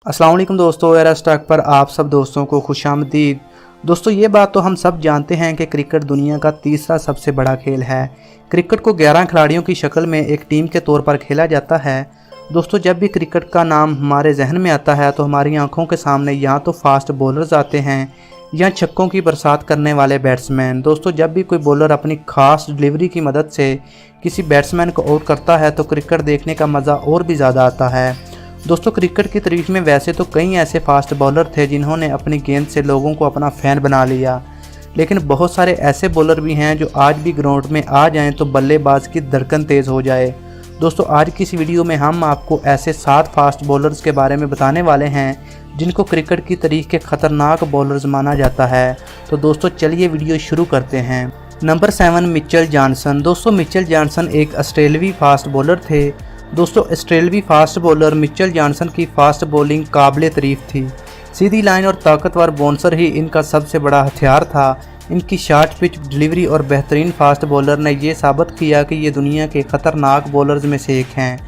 अस्सलाम वालेकुम दोस्तों, एरा स्टॉक पर आप सब दोस्तों को खुशामदीद। दोस्तों ये बात तो हम सब जानते हैं कि क्रिकेट दुनिया का तीसरा सबसे बड़ा खेल है। क्रिकेट को 11 खिलाड़ियों की शक्ल में एक टीम के तौर पर खेला जाता है। दोस्तों जब भी क्रिकेट का नाम हमारे जहन में आता है तो हमारी आंखों के सामने या तो फास्ट बॉलर्स आते हैं या छक्कों की बरसात करने वाले बैट्समैन। दोस्तों जब भी कोई बॉलर अपनी खास डिलीवरी की मदद से किसी बैट्समैन को आउट करता है तो क्रिकेट देखने का मज़ा और भी ज़्यादा आता है। दोस्तों क्रिकेट की तारीख में वैसे तो कई ऐसे फास्ट बॉलर थे जिन्होंने अपनी गेंद से लोगों को अपना फ़ैन बना लिया, लेकिन बहुत सारे ऐसे बॉलर भी हैं जो आज भी ग्राउंड में आ जाएं तो बल्लेबाज की धड़कन तेज़ हो जाए। दोस्तों आज की इस वीडियो में हम आपको ऐसे 7 फास्ट बॉलर्स के बारे में बताने वाले हैं जिनको क्रिकेट की तारीख के ख़तरनाक बॉलर्स माना जाता है। तो दोस्तों चलिए वीडियो शुरू करते हैं। Number 7 Mitchell Johnson. दोस्तों मिचेल जॉनसन एक ऑस्ट्रेलियाई फास्ट बॉलर थे। दोस्तों ऑस्ट्रेलियाई फास्ट बॉलर मिचेल जॉनसन की फास्ट बॉलिंग काबिल तारीफ थी। सीधी लाइन और ताकतवर बाउंसर ही इनका सबसे बड़ा हथियार था। इनकी शॉर्ट पिच डिलीवरी और बेहतरीन फास्ट बॉलर ने ये साबित किया कि ये दुनिया के ख़तरनाक बॉलर्स में से एक हैं।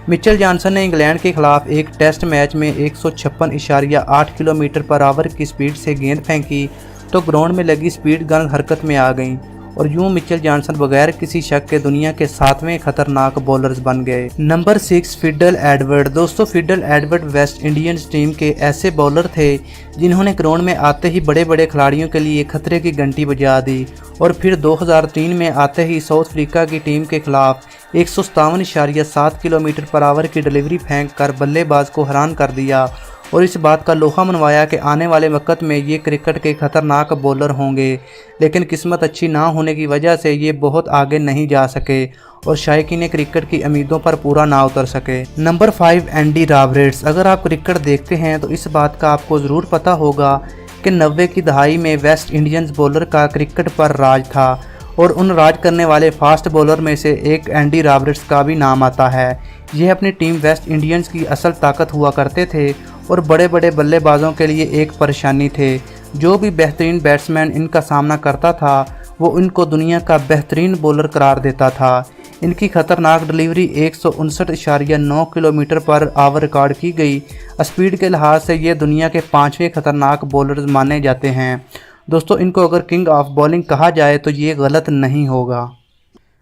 मिचेल जॉनसन ने इंग्लैंड के खिलाफ एक टेस्ट मैच में 156.8 किलोमीटर पर आवर की स्पीड से गेंद फेंकी तो ग्राउंड में लगी स्पीड गन हरकत में आ गई और यूं मिचेल जॉनसन बगैर किसी शक के दुनिया के 7वें खतरनाक बॉलर्स बन गए। Number 6 Fidel Edward. दोस्तों Fidel Edward West Indians team के ऐसे बॉलर थे जिन्होंने ग्राउंड में आते ही बड़े बड़े खिलाड़ियों के लिए खतरे की घंटी बजा दी और फिर 2003 में आते ही साउथ अफ्रीका की टीम के खिलाफ 157.7 किलोमीटर पर आवर की डिलीवरी फेंक कर बल्लेबाज को हैरान कर दिया और इस बात का लोहा मनवाया कि आने वाले वक्त में ये क्रिकेट के खतरनाक बॉलर होंगे, लेकिन किस्मत अच्छी ना होने की वजह से ये बहुत आगे नहीं जा सके और शायकीन क्रिकेट की उम्मीदों पर पूरा ना उतर सके। Number 5 Andy Roberts. अगर आप क्रिकेट देखते हैं तो इस बात का आपको ज़रूर पता होगा कि 90 की दहाई में वेस्ट इंडियंस बॉलर का क्रिकेट पर राज था और उन राज करने वाले फास्ट बॉलर में से एक एंडी रॉबर्ट्स का भी नाम आता है। यह अपनी टीम वेस्ट इंडियंस की असल ताकत हुआ करते थे और बड़े बड़े बल्लेबाजों के लिए एक परेशानी थे। जो भी बेहतरीन बैट्समैन इनका सामना करता था वो इनको दुनिया का बेहतरीन बॉलर करार देता था। इनकी खतरनाक delivery 159.9 kilometre per hour record की गई। स्पीड के लिहाज से ये दुनिया के 5वें खतरनाक बॉलर्स माने जाते हैं। दोस्तों इनको अगर किंग ऑफ बॉलिंग कहा जाए तो ये गलत नहीं होगा।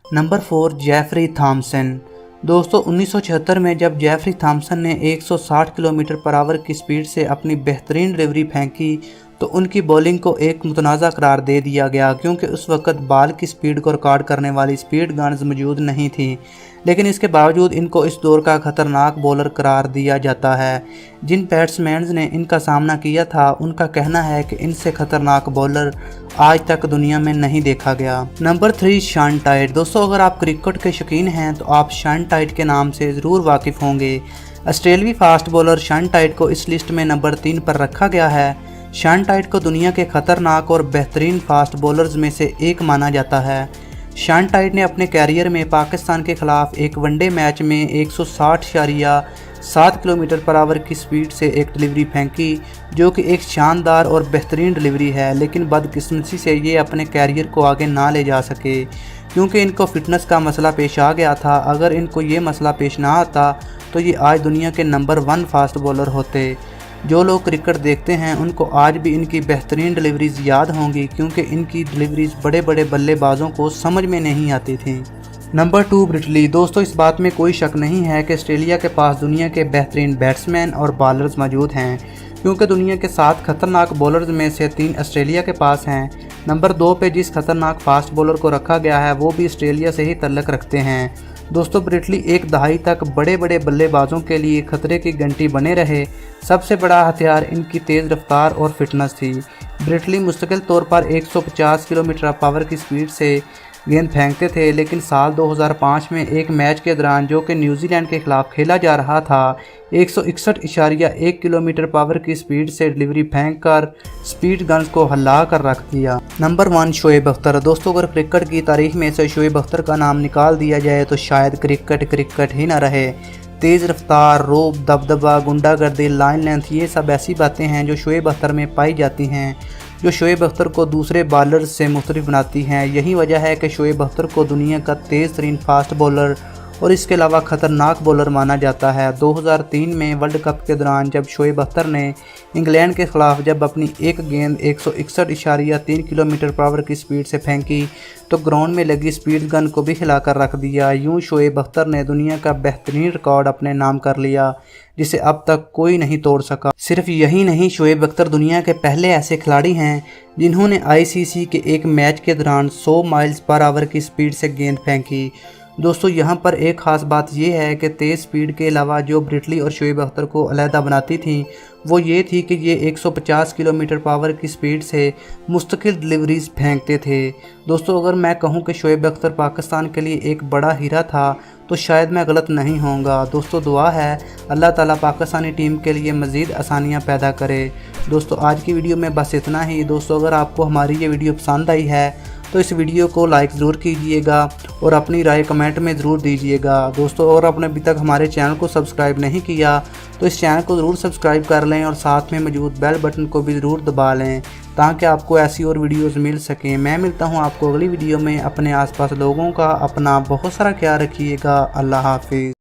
Number 4 Jeffrey Thomson. दोस्तों 1976 में जब जेफरी थॉमसन ने 160 किलोमीटर पर आवर की स्पीड से अपनी बेहतरीन डिलीवरी फेंकी तो उनकी बॉलिंग को एक मुतनाज़ा करार दे दिया गया, क्योंकि उस वक्त बॉल की स्पीड को रिकॉर्ड करने वाली स्पीड गन्स मौजूद नहीं थी। लेकिन इसके बावजूद इनको इस दौर का खतरनाक बॉलर करार दिया जाता है। जिन बैट्समैन ने इनका सामना किया था उनका कहना है कि इनसे खतरनाक बॉलर आज तक दुनिया में नहीं देखा गया। Number 3 Shaun Tait. दोस्तों अगर आप क्रिकेट के शौकीन हैं तो आप शॉन टाइट के नाम से ज़रूर वाकिफ़ होंगे। ऑस्ट्रेलियाई फास्ट बॉलर शॉन टाइट को इस लिस्ट में नंबर 3 पर रखा गया है। शॉन टाइट को दुनिया के खतरनाक और बेहतरीन फास्ट बॉलर्स में से एक माना जाता है। शॉन टाइट ने अपने कैरियर में पाकिस्तान के खिलाफ एक वनडे मैच में 160.7 किलोमीटर पर आवर की स्पीड से एक डिलीवरी फेंकी जो कि एक शानदार और बेहतरीन डिलीवरी है, लेकिन बदकिस्मती से ये अपने कैरियर को आगे ना ले जा सके क्योंकि इनको फिटनेस का मसला पेश आ गया था। अगर इनको ये मसला पेश ना आता तो ये आज दुनिया के नंबर 1 फास्ट बॉलर होते। जो लोग क्रिकेट देखते हैं उनको आज भी इनकी बेहतरीन डिलीवरीज याद होंगी क्योंकि इनकी डिलीवरीज बड़े बड़े बल्लेबाजों को समझ में नहीं आती थी। नंबर 2 ब्रिटली। दोस्तों इस बात में कोई शक नहीं है कि ऑस्ट्रेलिया के पास दुनिया के बेहतरीन बैट्समैन और बॉलर्स मौजूद हैं, क्योंकि दुनिया के 7 खतरनाक बॉलर्स में से 3 ऑस्ट्रेलिया के पास हैं। नंबर 2 पे जिस खतरनाक फास्ट बॉलर को रखा गया है वो भी ऑस्ट्रेलिया से ही तल्लक रखते हैं। दोस्तों ब्रिटली एक दहाई तक बड़े बड़े बल्लेबाजों के लिए खतरे की घंटी बने रहे। सबसे बड़ा हथियार इनकी तेज़ रफ्तार और फिटनेस थी। ब्रिटली मुस्तकिल तौर पर 150 किलोमीटर पर आवर की स्पीड से गेंद फेंकते थे, लेकिन साल 2005 में एक मैच के दौरान जो कि न्यूजीलैंड के खिलाफ खेला जा रहा था 161.1 किलोमीटर पर आवर की स्पीड से डिलीवरी फेंक कर स्पीड गन्स को हिला कर रख दिया। नंबर 1 शोएब अख्तर। दोस्तों अगर क्रिकेट की तारीख में से शोएब अख्तर का नाम निकाल दिया जाए तो शायद क्रिकेट ही ना रहे। तेज़ रफ्तार, रोब, दबदबा, गुंडागर्दी, लाइन लेंथ, ये सब ऐसी बातें हैं जो शोएब अख्तर में पाई जाती हैं जो शोएब अख्तर को दूसरे बॉलर्स से मुख्तलिफ बनाती हैं। यही वजह है कि शोएब अख्तर को दुनिया का तेज़ तरीन फास्ट बॉलर और इसके अलावा खतरनाक बॉलर माना जाता है। 2003 में वर्ल्ड कप के दौरान जब शोएब अख्तर ने इंग्लैंड के खिलाफ जब अपनी एक गेंद 161.3 किलोमीटर पर आवर की स्पीड से फेंकी तो ग्राउंड में लगी स्पीड गन को भी हिलाकर रख दिया। यूं शोएब अख्तर ने दुनिया का बेहतरीन रिकॉर्ड अपने नाम कर लिया जिसे अब तक कोई नहीं तोड़ सका। सिर्फ यही नहीं, शोएब अख्तर दुनिया के पहले ऐसे खिलाड़ी हैं जिन्होंने आईसीसी के एक मैच के दौरान 100 माइल्स पर आवर की स्पीड से गेंद फेंकी। दोस्तों यहाँ पर एक ख़ास बात यह है कि तेज़ स्पीड के अलावा जो ब्रिटली और शोएब अख्तर को अलहदा बनाती थी वो ये थी कि ये 150 किलोमीटर पर आवर की स्पीड से मुस्तकिल डिलीवरीज फेंकते थे। दोस्तों अगर मैं कहूँ कि शोएब अख्तर पाकिस्तान के लिए एक बड़ा हीरा था तो शायद मैं गलत नहीं होऊंगा। दोस्तों दुआ है अल्लाह ताला पाकिस्तानी टीम के लिए मज़ीद आसानियाँ पैदा करे। दोस्तों आज की वीडियो में बस इतना ही। दोस्तों अगर आपको हमारी ये वीडियो पसंद आई है तो इस वीडियो को लाइक ज़रूर कीजिएगा और अपनी राय कमेंट में ज़रूर दीजिएगा। दोस्तों और आपने अभी तक हमारे चैनल को सब्सक्राइब नहीं किया तो इस चैनल को ज़रूर सब्सक्राइब कर लें और साथ में मौजूद बेल बटन को भी ज़रूर दबा लें ताकि आपको ऐसी और वीडियोज़ मिल सकें। मैं मिलता हूँ आपको अगली वीडियो में। अपने आसपास लोगों का अपना बहुत सारा ख्याल रखिएगा। अल्लाह हाफिज़।